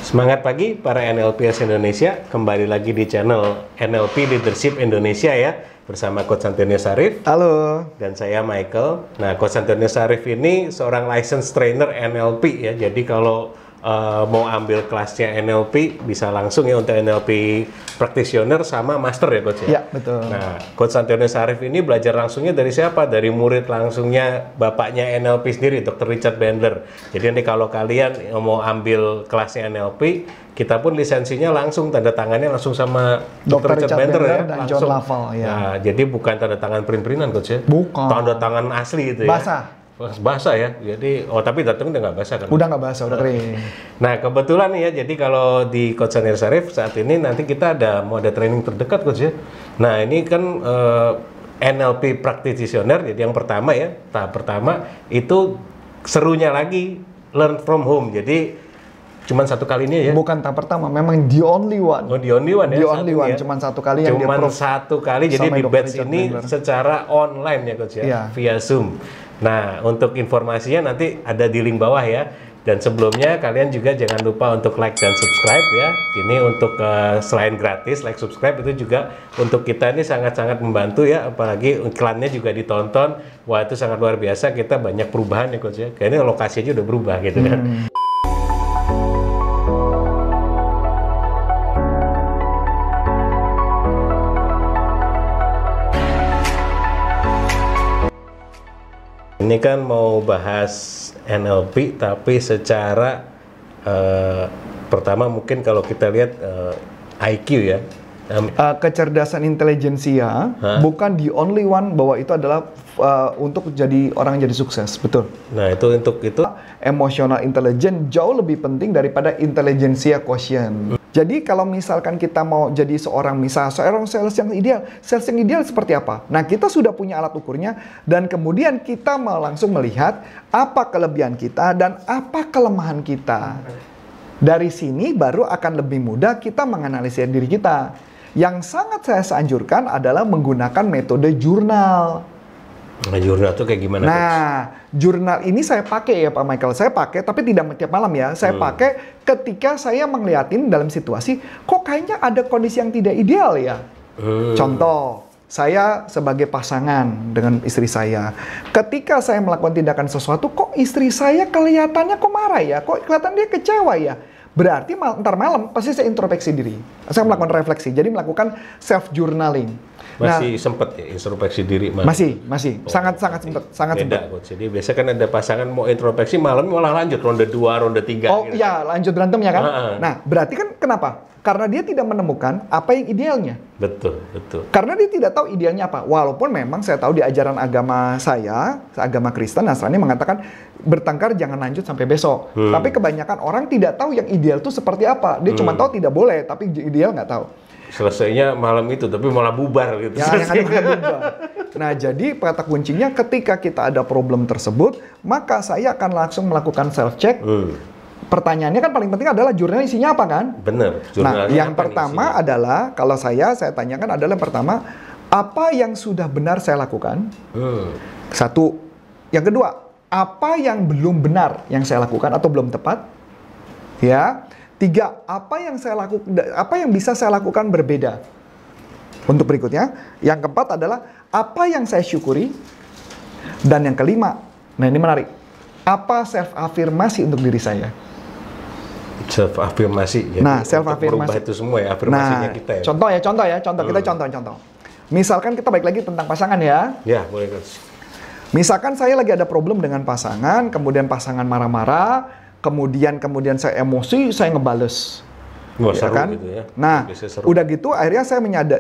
Semangat pagi para NLPers Indonesia, kembali lagi di channel NLP Leadership Indonesia ya, bersama Coach Antonio Sarif. Halo. Dan saya Michael. Nah, Coach Antonio Sarif ini seorang licensed trainer NLP ya, jadi kalau mau ambil kelasnya NLP bisa langsung ya untuk NLP practitioner sama master ya Coach ya? Ya, betul. Nah, Coach Antonio Sarif ini belajar langsungnya dari siapa? Dari murid langsungnya bapaknya NLP sendiri, Dr. Richard Bandler. Jadi nanti kalau kalian mau ambil kelasnya NLP, kita pun lisensinya langsung, tanda tangannya langsung sama Dr. Richard Bandler ya, dan langsung. John Laval ya. Nah, jadi bukan tanda tangan print-printan Coach ya? Bukan. Tanda tangan asli itu ya? Basah. Basah ya, jadi tapi datang udah nggak basah kan? Udah nggak basah, udah kering. Nah kebetulan nih ya, jadi kalau di Coach Antonio Sarif saat ini nanti kita mau ada training terdekat Coach ya. Nah ini kan NLP practitioner, jadi yang pertama ya, tahap pertama itu serunya lagi learn from home, jadi cuman satu kali ini ya? Bukan tahap pertama, memang the only one. Oh, the only one ya? The only one, cuman satu kali yang dia cuman satu kali, jadi di batch ini Bandler. secara online ya Coach ya, Iya. via Zoom. Nah, untuk informasinya nanti ada di link bawah ya. Dan sebelumnya kalian juga jangan lupa untuk like dan subscribe ya. Ini untuk selain gratis, like subscribe itu juga untuk kita ini sangat-sangat membantu ya. Apalagi iklannya juga ditonton. Wah itu sangat luar biasa, kita banyak perubahan ya Coach ya. Kayaknya lokasinya udah berubah gitu kan. Ini kan mau bahas NLP tapi secara pertama mungkin kalau kita lihat IQ ya. Kecerdasan intelijensia bukan the only one bahwa itu adalah untuk jadi orang yang jadi sukses, betul. Nah itu untuk itu Emotional intelligence jauh lebih penting daripada intelijensia quotient. Jadi kalau misalkan kita mau jadi seorang sales yang ideal seperti apa? Nah kita sudah punya alat ukurnya dan kemudian kita mau langsung melihat apa kelebihan kita dan apa kelemahan kita. Dari sini baru akan lebih mudah kita menganalisis diri kita. Yang sangat saya anjurkan adalah menggunakan metode jurnal. Nah, jurnal itu kayak gimana? Nah, jurnal ini saya pakai ya Pak Michael. Saya pakai, tapi tidak tiap malam ya. Saya pakai ketika saya melihatin dalam situasi, kok kayaknya ada kondisi yang tidak ideal ya. Contoh, saya sebagai pasangan dengan istri saya. Ketika saya melakukan tindakan sesuatu, kok istri saya kelihatannya kok marah ya? Kok kelihatan dia kecewa ya? Berarti ntar malam pasti saya introspeksi diri. Saya melakukan refleksi, jadi melakukan self-journaling. Masih sempet ya introspeksi diri? Masih. Oh, sangat sempet. Beda Coach. Jadi biasa kan ada pasangan mau introspeksi malam malah lanjut ronde 2, ronde 3 Oh gitu. iya, lanjut berantem ya kan? Nah, berarti kan kenapa? Karena dia tidak menemukan apa yang idealnya. Betul. Karena dia tidak tahu idealnya apa. Walaupun memang saya tahu di ajaran agama saya, agama Kristen, Nasrani mengatakan bertengkar jangan lanjut sampai besok. Tapi kebanyakan orang tidak tahu yang ideal itu seperti apa. Dia cuma tahu tidak boleh, tapi ideal nggak tahu. Selesainya malam itu, tapi malah bubar gitu. Ya, yang ada malah bubar. Nah, jadi kata kuncinya ketika kita ada problem tersebut, maka saya akan langsung melakukan self-check. Pertanyaannya kan paling penting adalah jurnal isinya apa kan? Bener. Nah, yang pertama adalah, kalau saya tanyakan adalah pertama, apa yang sudah benar saya lakukan? Satu. Yang kedua, apa yang belum benar yang saya lakukan atau belum tepat? Ya. 3, apa yang bisa saya lakukan berbeda? Untuk berikutnya, yang keempat adalah apa yang saya syukuri? Dan yang kelima, nah ini menarik, apa self-afirmasi untuk diri saya? Self-afirmasi. Nah, self-afirmasi. Merubah itu semua ya, afirmasinya kita ya. Contoh. Misalkan kita balik lagi tentang pasangan ya. Ya, boleh Coach. Misalkan saya lagi ada problem dengan pasangan, kemudian pasangan marah-marah, kemudian saya emosi, saya ngebales. Wah, Ya seru kan? gitu ya. Nah, udah gitu akhirnya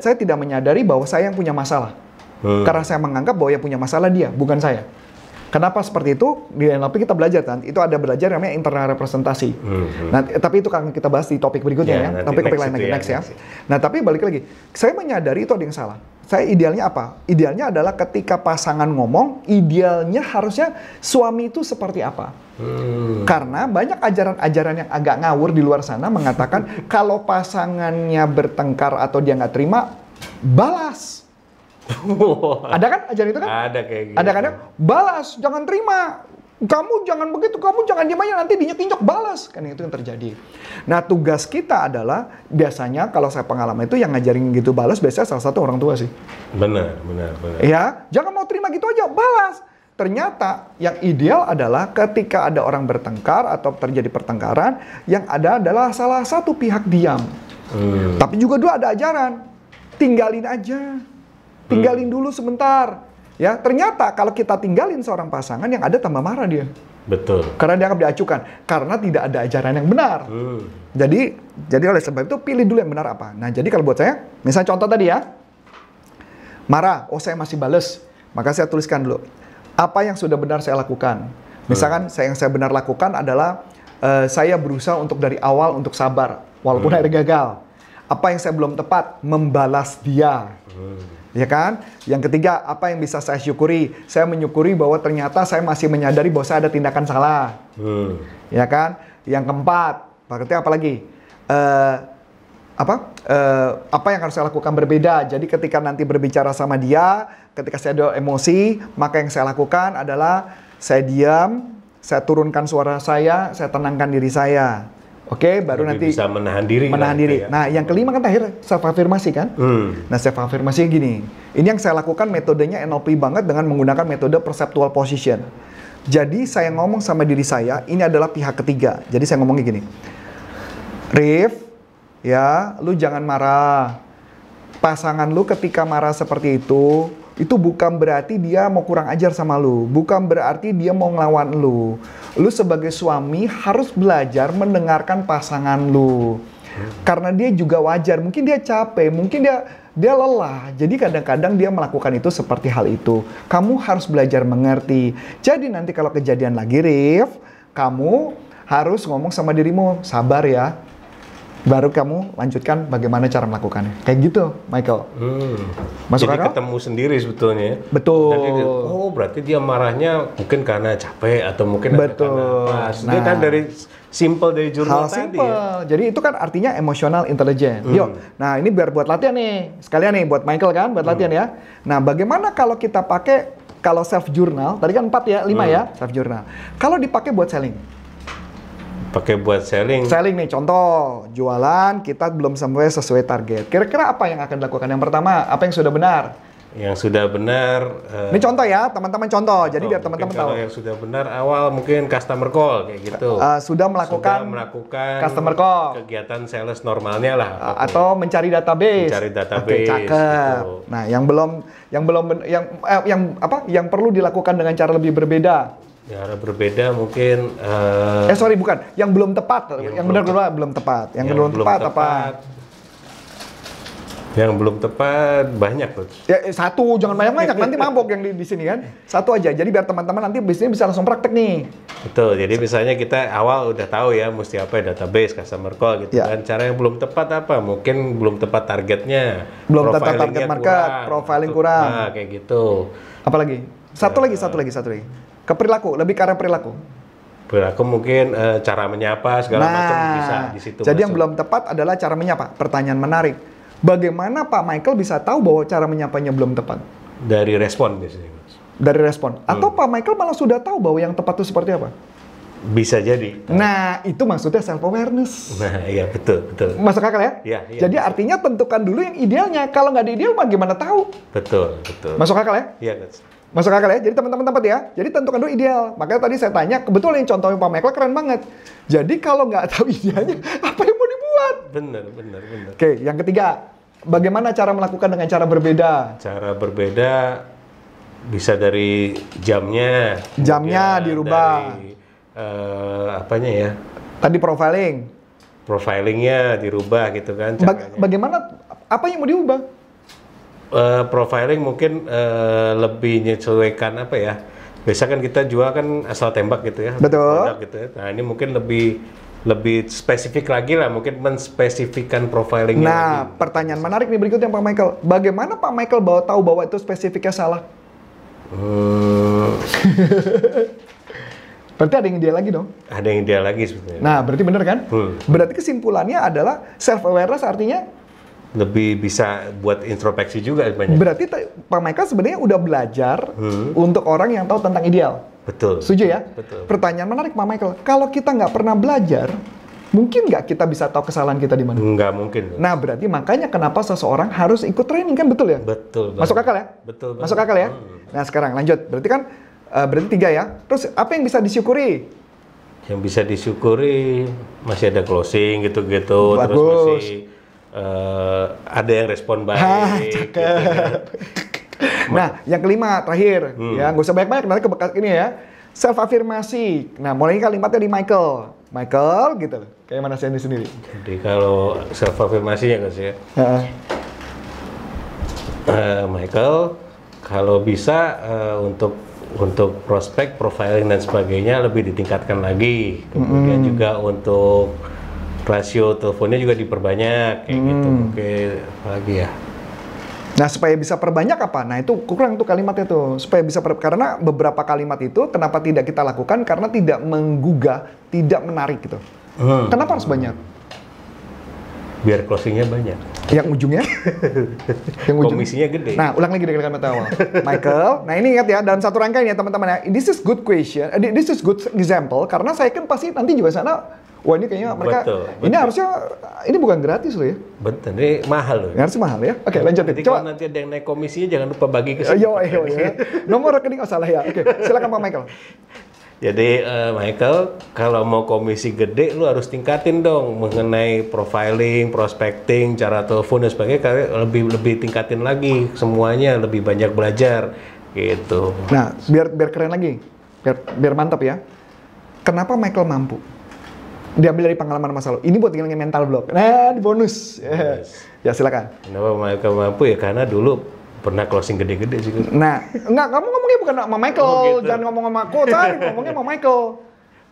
saya tidak menyadari bahwa saya yang punya masalah. Karena saya menganggap bahwa yang punya masalah dia, bukan saya. Kenapa seperti itu? Di NLP kita belajar kan, itu ada belajar namanya internal representasi. Nah, tapi itu akan kita bahas di topik berikutnya ya. Topik lain lagi next ya. Nah, tapi balik lagi, saya menyadari itu ada yang salah. Saya idealnya apa? Idealnya adalah ketika pasangan ngomong, idealnya harusnya suami itu seperti apa? Karena banyak ajaran-ajaran yang agak ngawur di luar sana mengatakan kalau pasangannya bertengkar atau dia nggak terima, balas. Ada kan ajaran itu kan? Ada kayak gitu. Ada kan? Balas, jangan terima. Kamu jangan begitu, kamu jangan diam aja, nanti diinjek-injek balas. Kan itu yang terjadi. Nah, tugas kita adalah, biasanya kalau saya pengalaman itu yang ngajarin gitu balas, biasanya salah satu orang tua sih. Benar. Ya, jangan mau terima gitu aja, balas. Ternyata yang ideal adalah ketika ada orang bertengkar atau terjadi pertengkaran, yang ada adalah salah satu pihak diam. Tapi juga dua ada ajaran, tinggalin aja. Tinggalin dulu sebentar. Ya, ternyata kalau kita tinggalin seorang pasangan, yang ada tambah marah dia. Betul. Karena dianggap diacukan, karena tidak ada ajaran yang benar. Jadi oleh sebab itu pilih dulu yang benar apa. Nah, jadi kalau buat saya, misalnya contoh tadi ya, marah, oh saya masih bales, maka saya tuliskan dulu apa yang sudah benar saya lakukan. Misalkan yang saya benar lakukan adalah saya berusaha untuk dari awal untuk sabar, walaupun akhirnya gagal. Apa yang saya belum tepat, membalas dia. Ya kan? Yang ketiga, apa yang bisa saya syukuri? Saya menyukuri bahwa ternyata saya masih menyadari bahwa saya ada tindakan salah. Ya kan? Yang keempat, berarti apa lagi? Apa yang harus saya lakukan berbeda? Jadi ketika nanti berbicara sama dia, ketika saya ada emosi, maka yang saya lakukan adalah saya diam, saya turunkan suara saya tenangkan diri saya. Oke, baru nanti bisa menahan diri. Ya. Nah, yang kelima kan terakhir self afirmasi kan? Nah, self afirmasi gini. Ini yang saya lakukan metodenya NLP banget dengan menggunakan metode perceptual position. Jadi saya ngomong sama diri saya, ini adalah pihak ketiga. Jadi saya ngomongnya gini. Rif, ya, lu jangan marah. Pasangan lu ketika marah seperti itu bukan berarti dia mau kurang ajar sama lu. Bukan berarti dia mau ngelawan lu. Lu sebagai suami harus belajar mendengarkan pasangan lu. Karena dia juga wajar. Mungkin dia capek, mungkin dia lelah. Jadi kadang-kadang dia melakukan itu seperti hal itu. Kamu harus belajar mengerti. Jadi nanti kalau kejadian lagi, Rif, kamu harus ngomong sama dirimu, sabar ya. Baru kamu lanjutkan bagaimana cara melakukannya. Kayak gitu, Michael. Masuk Jadi akal? ketemu sendiri sebetulnya. Betul. Jadi, berarti dia marahnya mungkin karena capek atau mungkin ada karena apa. Dia kan dari simple dari jurnal tadi ya. Jadi itu kan artinya emotional intelligence. Yuk, nah ini biar buat latihan nih. Sekalian nih buat Michael kan, buat latihan ya. Nah, bagaimana kalau kita pakai, kalau self journal, tadi kan 4 ya, 5 ya, self journal. Kalau dipakai buat selling. Pakai buat selling. Selling nih, contoh, jualan kita belum sampai sesuai target. Kira-kira apa yang akan dilakukan? Yang pertama, apa yang sudah benar? Yang sudah benar. Ini contoh ya, teman-teman contoh. Jadi biar teman-teman tahu. Kalau yang sudah benar awal mungkin customer call kayak gitu. Sudah melakukan customer call. Kegiatan sales normalnya lah. Atau mencari database. Mencari database. Oke, cakep. Gitu. Nah, yang perlu dilakukan dengan cara lebih berbeda. Cara berbeda mungkin. Bukan. Yang belum tepat. Yang benar belum tepat. Yang belum tepat apa? Yang belum tepat banyak tuh. Ya, satu, jangan banyak-banyak. Nanti mabok yang di sini kan. Satu aja. Jadi biar teman-teman nanti bisnisnya bisa langsung praktek nih. Betul. Jadi misalnya kita awal udah tahu ya mesti apa ya, database, customer call gitu kan. Cara yang belum tepat apa? Mungkin belum tepat targetnya. Belum tepat target market, profiling kurang. Nah, kayak gitu. Apalagi? Satu lagi. Ke perilaku, lebih ke arah perilaku. Perilaku mungkin cara menyapa segala macam bisa di situ. Jadi yang belum tepat adalah cara menyapa. Pertanyaan menarik. Bagaimana Pak Michael bisa tahu bahwa cara menyapanya belum tepat? Dari respon biasanya, Mas. Dari respon. Atau Pak Michael malah sudah tahu bahwa yang tepat itu seperti apa? Bisa jadi. Nah, itu maksudnya self awareness. Nah, iya betul. Masuk akal ya? Iya. Jadi artinya tentukan dulu yang idealnya. Kalau nggak ada ideal, bagaimana tahu? Betul. Masuk akal ya? Iya, Mas. Masuk akal ya? Jadi teman-teman tempat ya. Jadi tentukan dulu ideal. Makanya tadi saya tanya, kebetulan yang contohnya Pak Michael keren banget. Jadi kalau nggak tahu idealnya, apa yang mau dibuat? Bener. Oke, yang ketiga. Bagaimana cara melakukan dengan cara berbeda? Cara berbeda bisa dari jamnya. Jamnya dirubah. Dari, apanya ya? Tadi profiling. Profilingnya dirubah gitu kan. Bagaimana? Apa yang mau diubah? Profiling mungkin lebih menyesuaikan apa ya? Biasa kan kita jual kan asal tembak gitu ya. Betul. Gitu ya. Nah, ini mungkin lebih spesifik lagi lah, mungkin menspesifikkan profilingnya. Nah, lagi. Pertanyaan menarik nih berikutnya Pak Michael. Bagaimana Pak Michael tahu bahwa itu spesifiknya salah? Berarti ada yang ideal lagi dong? Ada yang ideal lagi sebetulnya. Nah, berarti benar kan? Berarti kesimpulannya adalah self-awareness artinya? Lebih bisa buat introspeksi juga banyak. Berarti Pak Michael sebenarnya udah belajar untuk orang yang tahu tentang ideal. Betul. Setuju ya? Betul. Pertanyaan menarik Pak Michael. Kalau kita nggak pernah belajar, mungkin nggak kita bisa tahu kesalahan kita di mana? Nggak mungkin. Nah, berarti makanya kenapa seseorang harus ikut training, kan betul ya? Betul. Masuk akal ya? Betul. Masuk akal ya? Nah, sekarang lanjut. Berarti kan, berarti 3 ya. Terus apa yang bisa disyukuri? Yang bisa disyukuri masih ada closing gitu-gitu. Bagus. Terus masih ada yang respon baik. Gitu kan. Nah, yang kelima, terakhir. Ya, nggak usah banyak-banyak, nanti kebekas ini ya. Self-afirmasi. Nah, mulai kalimatnya di Michael. Michael, gitu loh. Kayak mana Sandy sendiri. Jadi kalau self-afirmasi ya guys ya. Michael, kalau bisa untuk prospek, profiling dan sebagainya lebih ditingkatkan lagi. Kemudian juga untuk rasio teleponnya juga diperbanyak kayak gitu. Oke, lagi ya. Nah, supaya bisa perbanyak apa? Nah, itu kurang tuh kalimatnya tuh. Supaya bisa karena beberapa kalimat itu kenapa tidak kita lakukan? Karena tidak menggugah, tidak menarik gitu. Kenapa harus banyak? Biar closingnya banyak. Yang ujungnya? Yang Komisinya gede. Nah, ulang lagi dari kalimat awal. Michael, nah ini ingat ya, dalam satu rangkaian ya teman-teman ya. This is good question, this is good example. Karena saya kan pasti nanti juga sana, wah ini kayaknya mereka, Betul. ini harusnya, ini bukan gratis loh ya. Betul, ini mahal loh. Harusnya mahal ya. Oke, lanjut. Jadi kalau nanti ada yang naik komisinya jangan lupa bagi ke sini. Yo, nomor rekening salah ya. Oke, silakan Pak Michael. Jadi Michael, kalau mau komisi gede, lu harus tingkatin dong mengenai profiling, prospecting, cara telepon dan sebagainya. Kalian lebih tingkatin lagi semuanya, lebih banyak belajar gitu. Nah, biar keren lagi, biar mantap ya. Kenapa Michael mampu? Diambil dari pengalaman masa lalu. Ini buat ngilangin mental block. Nah, di bonus. Ya silakan. Kenapa Michael mampu ya? Karena dulu pernah closing gede-gede sih. Nah, enggak, kamu ngomongnya bukan sama Michael, gitu. jangan ngomong sama aku, ngomongnya sama Michael.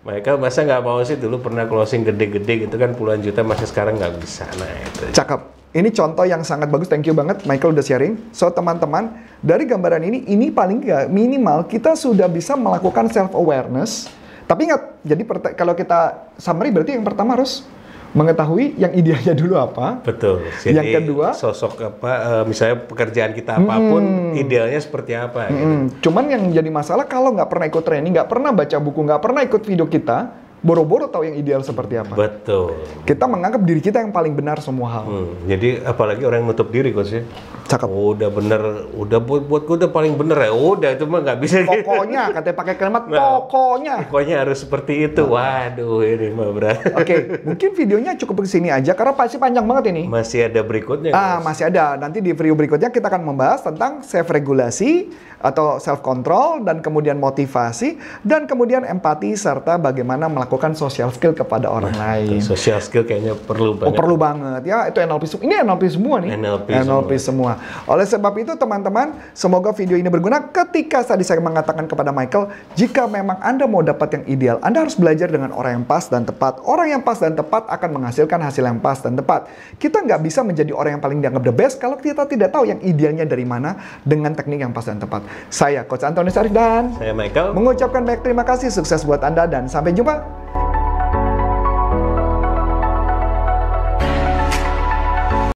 Michael masa nggak mau sih dulu pernah closing gede-gede gitu kan puluhan juta, masih sekarang nggak bisa. Nah itu. Cakep. Ini contoh yang sangat bagus, thank you banget Michael udah sharing. So teman-teman, dari gambaran ini paling nggak minimal kita sudah bisa melakukan self-awareness. Tapi ingat, jadi kalau kita summary berarti yang pertama harus mengetahui yang idealnya dulu apa. Betul. Jadi yang kedua, sosok apa, misalnya pekerjaan kita apapun, idealnya seperti apa. Gitu. Cuman yang jadi masalah kalau nggak pernah ikut training, nggak pernah baca buku, nggak pernah ikut video kita, boro-boro tahu yang ideal seperti apa. Betul. Kita menganggap diri kita yang paling benar semua hal. Jadi apalagi orang yang nutup diri coach ya. Cakep. Udah bener, udah buatku udah paling bener ya. Udah itu mah nggak bisa. Pokoknya, katanya pakai kalimat pokoknya. Pokoknya harus seperti itu. Waduh, ini mah berat. Oke, mungkin videonya cukup ke sini aja karena pasti panjang banget ini. Masih ada berikutnya. Masih ada. Nanti di video berikutnya kita akan membahas tentang self regulasi atau self control dan kemudian motivasi dan kemudian empati serta bagaimana melakukan social skill kepada orang lain. Social skill kayaknya perlu banget. Perlu banget ya. Itu NLP. Ini NLP semua nih. NLP semua. Oleh sebab itu teman-teman, semoga video ini berguna ketika tadi saya mengatakan kepada Michael, jika memang Anda mau dapat yang ideal, Anda harus belajar dengan orang yang pas dan tepat. Orang yang pas dan tepat akan menghasilkan hasil yang pas dan tepat. Kita nggak bisa menjadi orang yang paling dianggap the best kalau kita tidak tahu yang idealnya dari mana dengan teknik yang pas dan tepat. Saya Coach Antonius Arif dan saya Michael mengucapkan banyak terima kasih, sukses buat Anda dan sampai jumpa